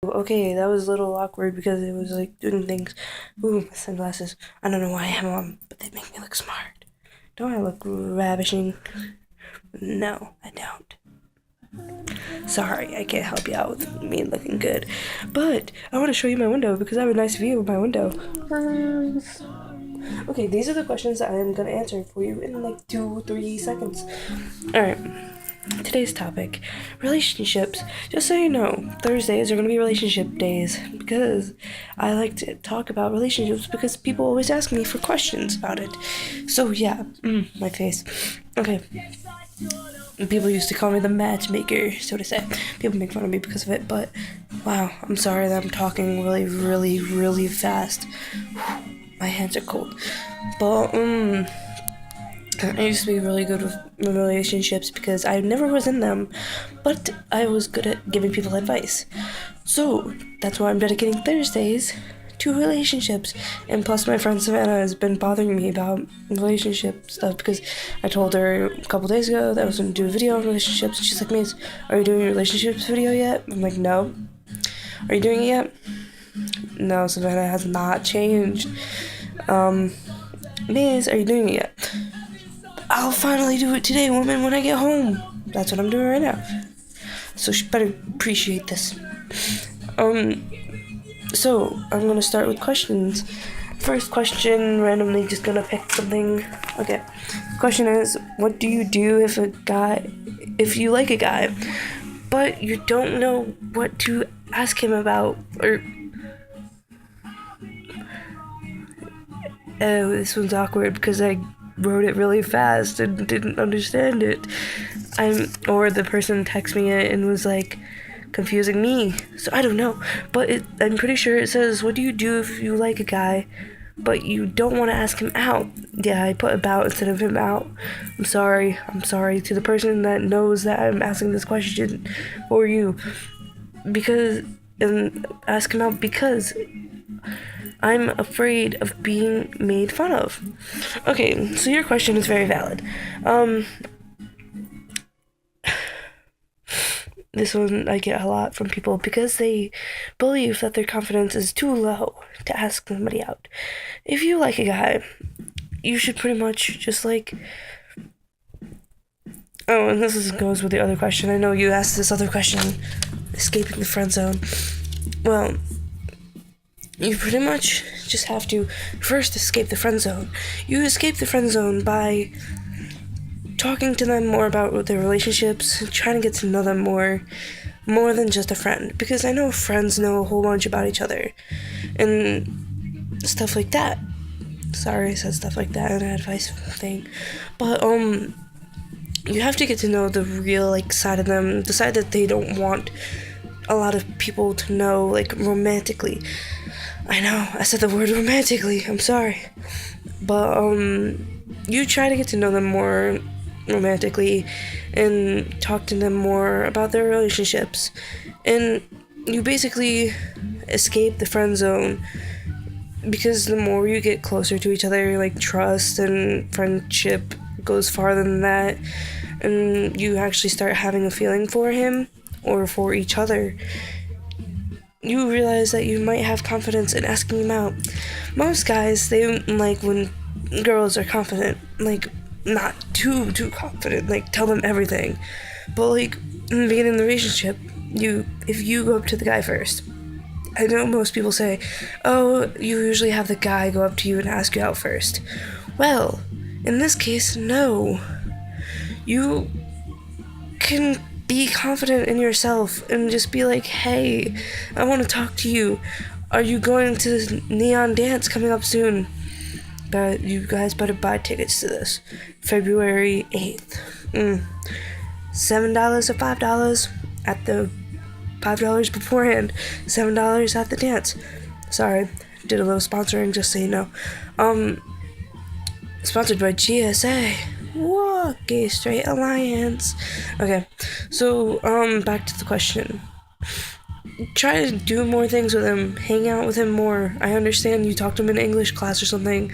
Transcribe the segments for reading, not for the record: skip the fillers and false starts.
Okay, that was a little awkward because it was like doing things. Ooh, my sunglasses. I don't know why I have them on, but they make me look smart. Don't I look ravishing? No, I don't. Sorry, I can't help you out with me looking good. But I want to show you my window because I have a nice view of my window. Okay, these are the questions that I am going to answer for you in like 2-3 seconds. Alright. Today's topic, relationships. Just so you know, Thursdays are going to be relationship days because I like to talk about relationships because people always ask me for questions about it. So yeah, my face. Okay. People used to call me the matchmaker, so to say. People make fun of me because of it, but wow, I'm sorry that I'm talking really, really, really fast. My hands are cold. But I used to be really good with relationships because I never was in them, but I was good at giving people advice. So that's why I'm dedicating Thursdays to relationships. And plus, my friend Savannah has been bothering me about relationship stuff because I told her a couple days ago that I was going to do a video on relationships. And she's like, Miss, are you doing a relationships video yet? I'm like, no. Are you doing it yet? No, Savannah has not changed. Miss, are you doing it yet? I'll finally do it today, woman, when I get home. That's what I'm doing right now. So she better appreciate this. So I'm gonna start with questions. First question, randomly just gonna pick something. Okay. Question is, what do you do if you like a guy, but you don't know what to ask him about, or oh, this one's awkward because I wrote it really fast and didn't understand it. Or the person texted me it and was like confusing me. So I don't know. But I'm pretty sure it says, what do you do if you like a guy, but you don't want to ask him out? Yeah, I put about instead of him out. I'm sorry. To the person that knows that I'm asking this question for you. And ask him out because I'm afraid of being made fun of. Okay, so your question is very valid. This one I get a lot from people because they believe that their confidence is too low to ask somebody out. If you like a guy, you should pretty much just like. Oh, and goes with the other question. I know you asked this other question, escaping the friend zone. Well, you pretty much just have to first escape the friend zone. You escape the friend zone by talking to them more about their relationships, trying to get to know them more than just a friend. Because I know friends know a whole bunch about each other and stuff like that. Sorry, I said stuff like that in an advice thing. But you have to get to know the real side of them, the side that they don't want a lot of people to know, like romantically. I know, I said the word romantically, I'm sorry. But, you try to get to know them more romantically and talk to them more about their relationships. And you basically escape the friend zone because the more you get closer to each other, like trust and friendship goes farther than that, and you actually start having a feeling for him or for each other, you realize that you might have confidence in asking him out. Most guys, they like when girls are confident, like not too confident, like tell them everything. But like in the beginning of the relationship, if you go up to the guy first, I know most people say, oh, you usually have the guy go up to you and ask you out first. Well, in this case, no. You can be confident in yourself and just be like, hey, I want to talk to you. Are you going to Neon Dance coming up soon? But you guys better buy tickets to this. February 8th. $7 or $5 at the $5 beforehand, $7 at the dance. Sorry, did a little sponsoring just so you know. Sponsored by GSA. Whoa, Gay Straight Alliance. Okay, so back to the question. Try to do more things with him. Hang out with him more. I understand you talk to him in English class or something,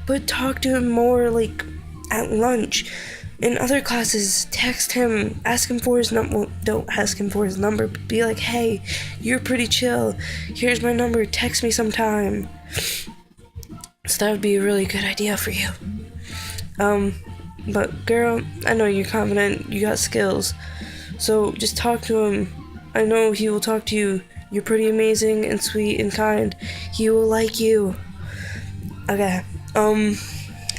but talk to him more like at lunch. In other classes, text him, ask him for his number. Well, don't ask him for his number, but be like, hey, you're pretty chill. Here's my number, text me sometime. So that would be a really good idea for you. But girl, I know you're confident, you got skills. So just talk to him. I know he will talk to you. You're pretty amazing and sweet and kind. He will like you. Okay,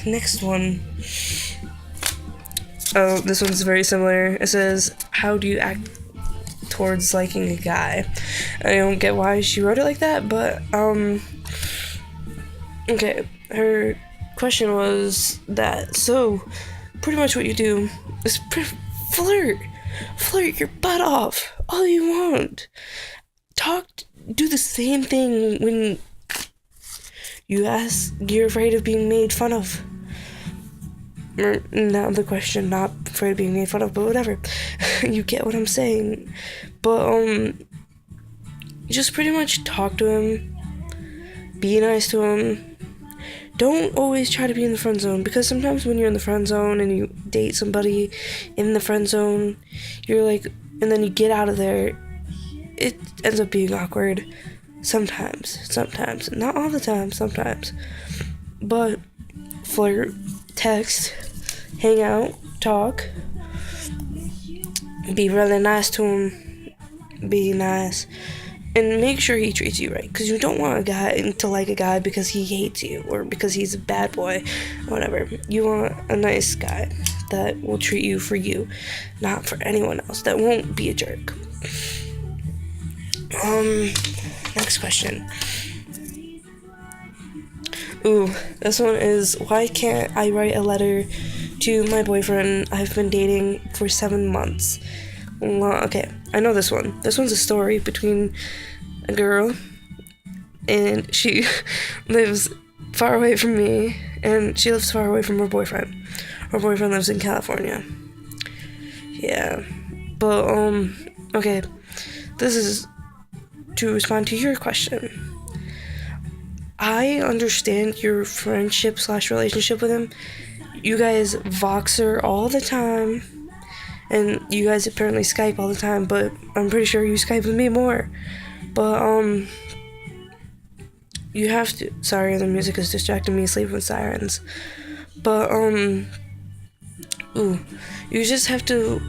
next one. Oh, this one's very similar. It says, how do you act towards liking a guy? I don't get why she wrote it like that, but, okay, her question was that, so, pretty much what you do is flirt your butt off, all you want. Do the same thing when you're afraid of being made fun of. Not the question, not afraid of being made fun of, but whatever. You get what I'm saying. But, just pretty much talk to him. Be nice to him. Don't always try to be in the friend zone, because sometimes when you're in the friend zone and you date somebody in the friend zone, you're like, and then you get out of there, it ends up being awkward. Sometimes. Not all the time, sometimes. But flirt, text, hang out, talk, be really nice to him, be nice, and make sure he treats you right, because you don't want a guy to like a guy because he hates you or because he's a bad boy, whatever. You want a nice guy that will treat you for you, not for anyone else, that won't be a jerk. Next question. Ooh, this one is, why can't I write a letter to my boyfriend I've been dating for 7 months? Well, okay, I know this one. This one's a story between a girl, and she lives far away from me, and she lives far away from her boyfriend. Her boyfriend lives in California. Yeah, but, okay, this is to respond to your question. I understand your friendship/relationship with him. You guys Voxer all the time, and you guys apparently Skype all the time, but I'm pretty sure you Skype with me more. But, you have to, sorry, the music is distracting me, Sleep with Sirens. But, you just have to,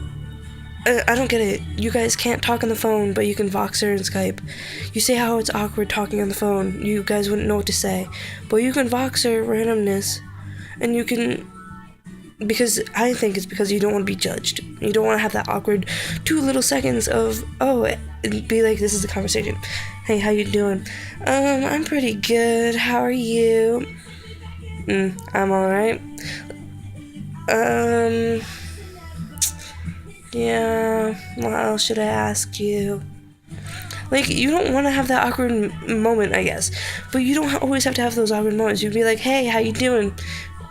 I don't get it. You guys can't talk on the phone, but you can Voxer and Skype. You say how it's awkward talking on the phone. You guys wouldn't know what to say. But you can Voxer randomness, and you can, because I think it's because you don't want to be judged. You don't want to have that awkward 2 little seconds of, it'd be like, this is the conversation. Hey, how you doing? I'm pretty good. How are you? I'm alright. Yeah, what else should I ask you? Like, you don't want to have that awkward moment, I guess. But you don't always have to have those awkward moments. You'd be like, hey, how you doing?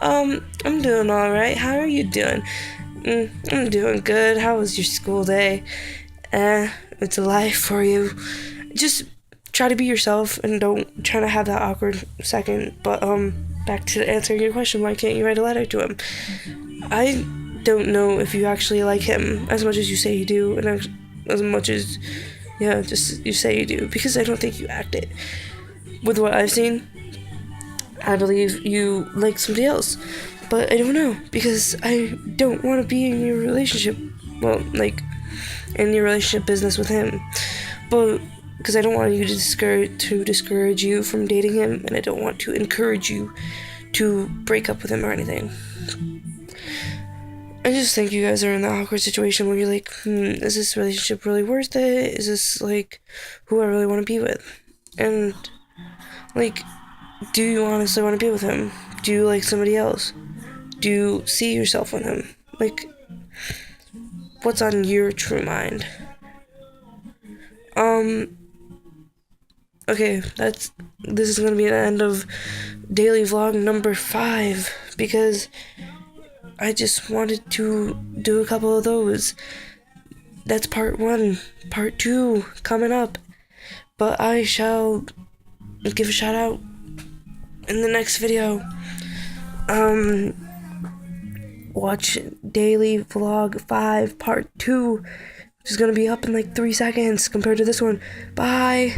I'm doing alright. How are you doing? I'm doing good. How was your school day? It's a life for you. Just try to be yourself and don't try to have that awkward second. But, back to answering your question, why can't you write a letter to him? I don't know if you actually like him as much as you say you do, and as much as, just you say you do, because I don't think you act it. With what I've seen, I believe you like somebody else, but I don't know, because I don't want to be in your relationship, in your relationship business with him, but because I don't want you to discourage you from dating him, and I don't want to encourage you to break up with him or anything. I just think you guys are in that awkward situation where you're like, is this relationship really worth it? Is this, who I really want to be with? And, do you honestly want to be with him? Do you like somebody else? Do you see yourself with him? What's on your true mind? Okay, this is gonna be the end of daily vlog number 5, because I just wanted to do a couple of those. That's part 1. Part 2 coming up. But I shall give a shout out in the next video. watch Daily Vlog 5 Part 2, which is gonna be up in like 3 seconds compared to this one. Bye!